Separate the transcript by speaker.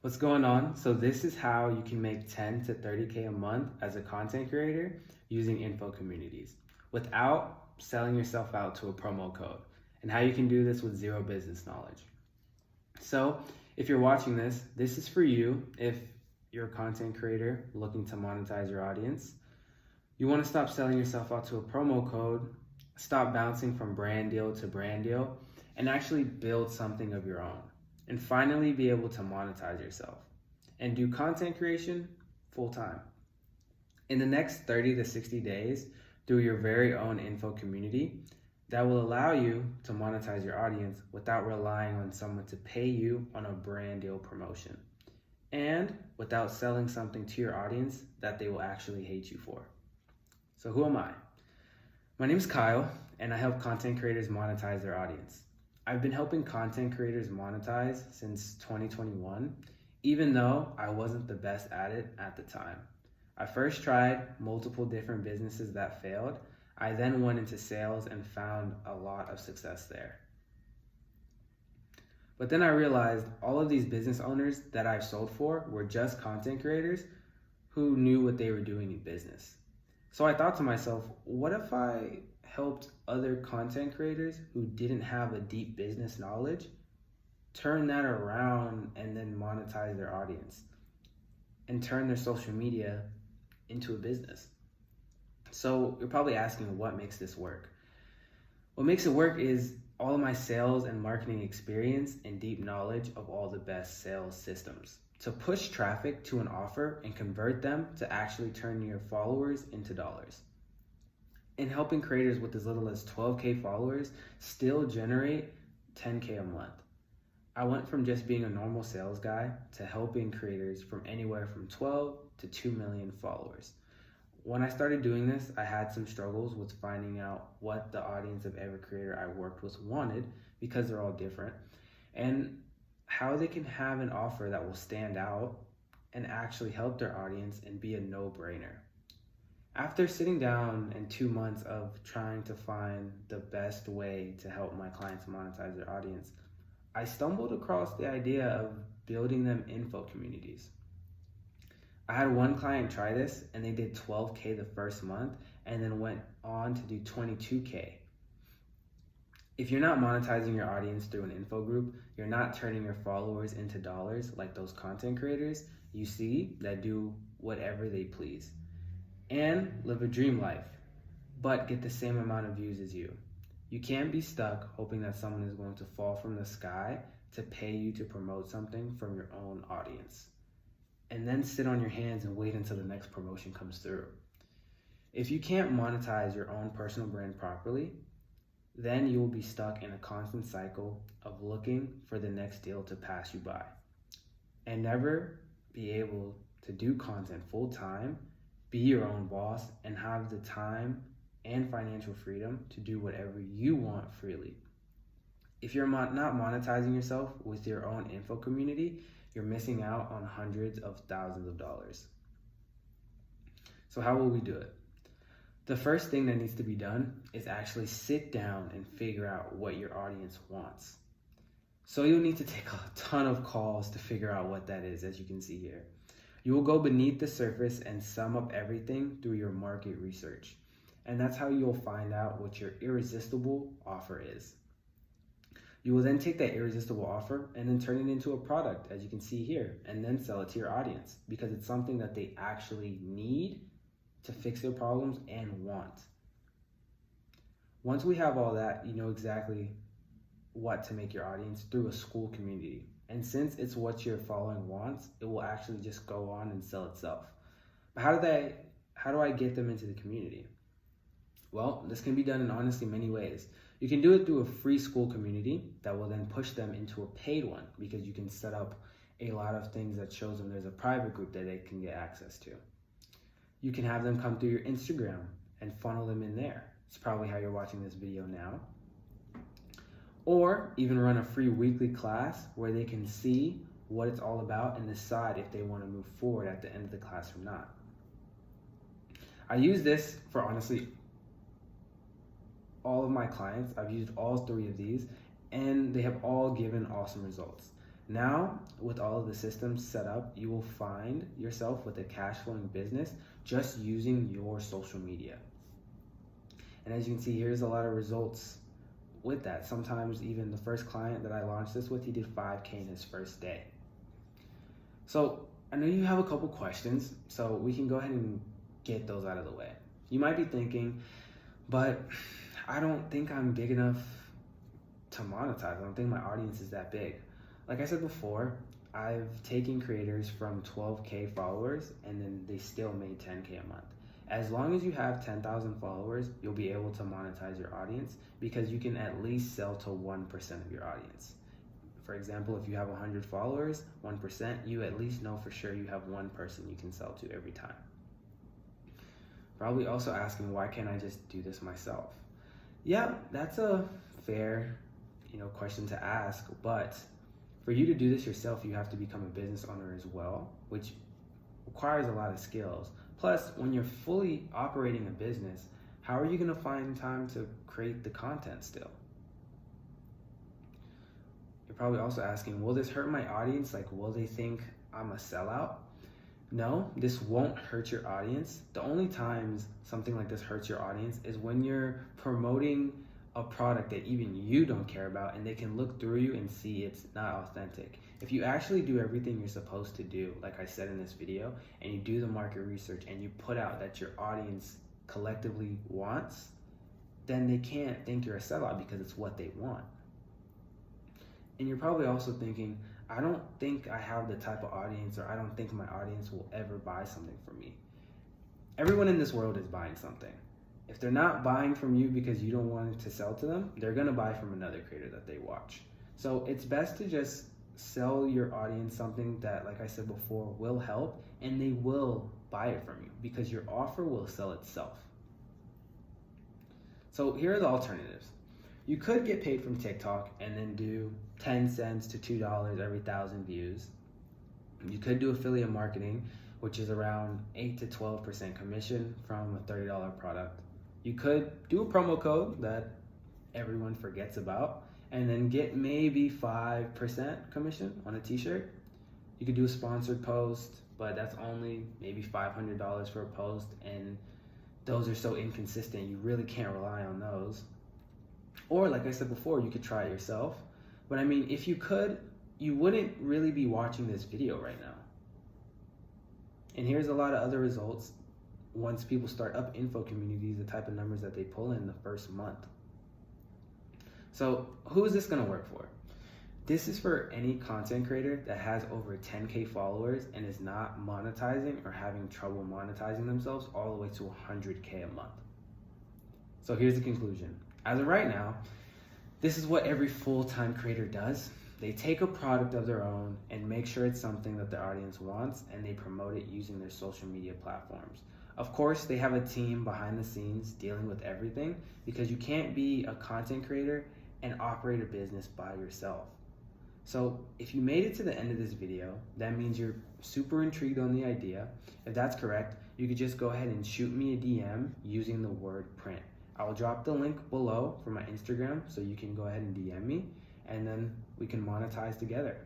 Speaker 1: What's going on? So this is how you can make 10 to 30K a month as a content creator using info communities without selling yourself out to a promo code, and how you can do this with zero business knowledge. So if you're watching this is for you. If you're a content creator looking to monetize your audience, you want to stop selling yourself out to a promo code, stop bouncing from brand deal to brand deal, and actually build something of your own. And finally, be able to monetize yourself and do content creation full time. In the next 30 to 60 days, through your very own info community, that will allow you to monetize your audience without relying on someone to pay you on a brand deal promotion, and without selling something to your audience that they will actually hate you for. So who am I? My name is Kyle, and I help content creators monetize their audience. I've been helping content creators monetize since 2021, even though I wasn't the best at it at the time. I first tried multiple different businesses that failed. I then went into sales and found a lot of success there. But then I realized all of these business owners that I've sold for were just content creators who knew what they were doing in business. So I thought to myself, what if I helped other content creators who didn't have a deep business knowledge turn that around and then monetize their audience and turn their social media into a business? So you're probably asking, what makes this work? What makes it work is all of my sales and marketing experience and deep knowledge of all the best sales systems to push traffic to an offer and convert them to actually turn your followers into dollars. And helping creators with as little as 12K followers still generate 10K a month. I went from just being a normal sales guy to helping creators from anywhere from 12 to 2 million followers. When I started doing this, I had some struggles with finding out what the audience of every creator I worked with wanted, because they're all different, and how they can have an offer that will stand out and actually help their audience and be a no-brainer. After sitting down in 2 months of trying to find the best way to help my clients monetize their audience, I stumbled across the idea of building them info communities. I had one client try this and they did 12K the first month and then went on to do 22K. If you're not monetizing your audience through an info group, you're not turning your followers into dollars like those content creators you see that do whatever they please and live a dream life, but get the same amount of views as you. You can't be stuck hoping that someone is going to fall from the sky to pay you to promote something from your own audience, and then sit on your hands and wait until the next promotion comes through. If you can't monetize your own personal brand properly, then you will be stuck in a constant cycle of looking for the next deal to pass you by and never be able to do content full time, be your own boss, and have the time and financial freedom to do whatever you want freely. If you're not monetizing yourself with your own info community, you're missing out on hundreds of thousands of dollars. So how will we do it? The first thing that needs to be done is actually sit down and figure out what your audience wants. So you'll need to take a ton of calls to figure out what that is, as you can see here. You will go beneath the surface and sum up everything through your market research. And that's how you'll find out what your irresistible offer is. You will then take that irresistible offer and then turn it into a product, as you can see here, and then sell it to your audience because it's something that they actually need to fix their problems and want. Once we have all that, you know exactly what to make your audience through a school community. And since it's what your following wants, it will actually just go on and sell itself. But how do I get them into the community? Well, this can be done in honestly many ways. You can do it through a free school community that will then push them into a paid one, because you can set up a lot of things that shows them there's a private group that they can get access to. You can have them come through your Instagram and funnel them in there. It's probably how you're watching this video now. Or even run a free weekly class where they can see what it's all about and decide if they want to move forward at the end of the class or not. I use this for honestly all of my clients. I've used all 3 of these and they have all given awesome results. Now, with all of the systems set up, you will find yourself with a cash flowing business just using your social media. And as you can see, here's a lot of results with that. Sometimes even the first client that I launched this with, he did 5K in his first day. So I know you have a couple questions, so we can go ahead and get those out of the way. You might be thinking, but I don't think I'm big enough to monetize. I don't think my audience is that big. Like I said before, I've taken creators from 12K followers and then they still made 10K a month. As long as you have 10,000 followers, you'll be able to monetize your audience because you can at least sell to 1% of your audience. For example, if you have 100 followers, 1%, you at least know for sure you have one person you can sell to every time. Probably also asking, why can't I just do this myself? Yeah, that's a fair, question to ask, but for you to do this yourself, you have to become a business owner as well, which requires a lot of skills. Plus, when you're fully operating a business, how are you going to find time to create the content still? You're probably also asking, will this hurt my audience? Like, will they think I'm a sellout? No, this won't hurt your audience. The only times something like this hurts your audience is when you're promoting a product that even you don't care about and they can look through you and see it's not authentic. If you actually do everything you're supposed to do, like I said in this video, and you do the market research and you put out that your audience collectively wants, then they can't think you're a sellout because it's what they want. And you're probably also thinking, I don't think I have the type of audience, or I don't think my audience will ever buy something from me. Everyone in this world is buying something. If they're not buying from you because you don't want to sell to them, they're gonna buy from another creator that they watch. So it's best to just sell your audience something that, like I said before, will help, and they will buy it from you because your offer will sell itself. So here are the alternatives. You could get paid from TikTok and then do 10 cents to $2 every 1,000 views. You could do affiliate marketing, which is around 8 to 12% commission from a $30 product. You could do a promo code that everyone forgets about and then get maybe 5% commission on a t-shirt. You could do a sponsored post, but that's only maybe $500 for a post, and those are so inconsistent, you really can't rely on those. Or like I said before, you could try it yourself. But I mean, if you could, you wouldn't really be watching this video right now. And here's a lot of other results once people start up info communities, the type of numbers that they pull in the first month. So who is this gonna work for? This is for any content creator that has over 10K followers and is not monetizing or having trouble monetizing themselves all the way to 100K a month. So here's the conclusion. As of right now, this is what every full-time creator does. They take a product of their own and make sure it's something that their audience wants, and they promote it using their social media platforms. Of course, they have a team behind the scenes dealing with everything, because you can't be a content creator and operate a business by yourself. So if you made it to the end of this video, that means you're super intrigued on the idea. If that's correct, you could just go ahead and shoot me a DM using the word print. I will drop the link below for my Instagram so you can go ahead and DM me, and then we can monetize together.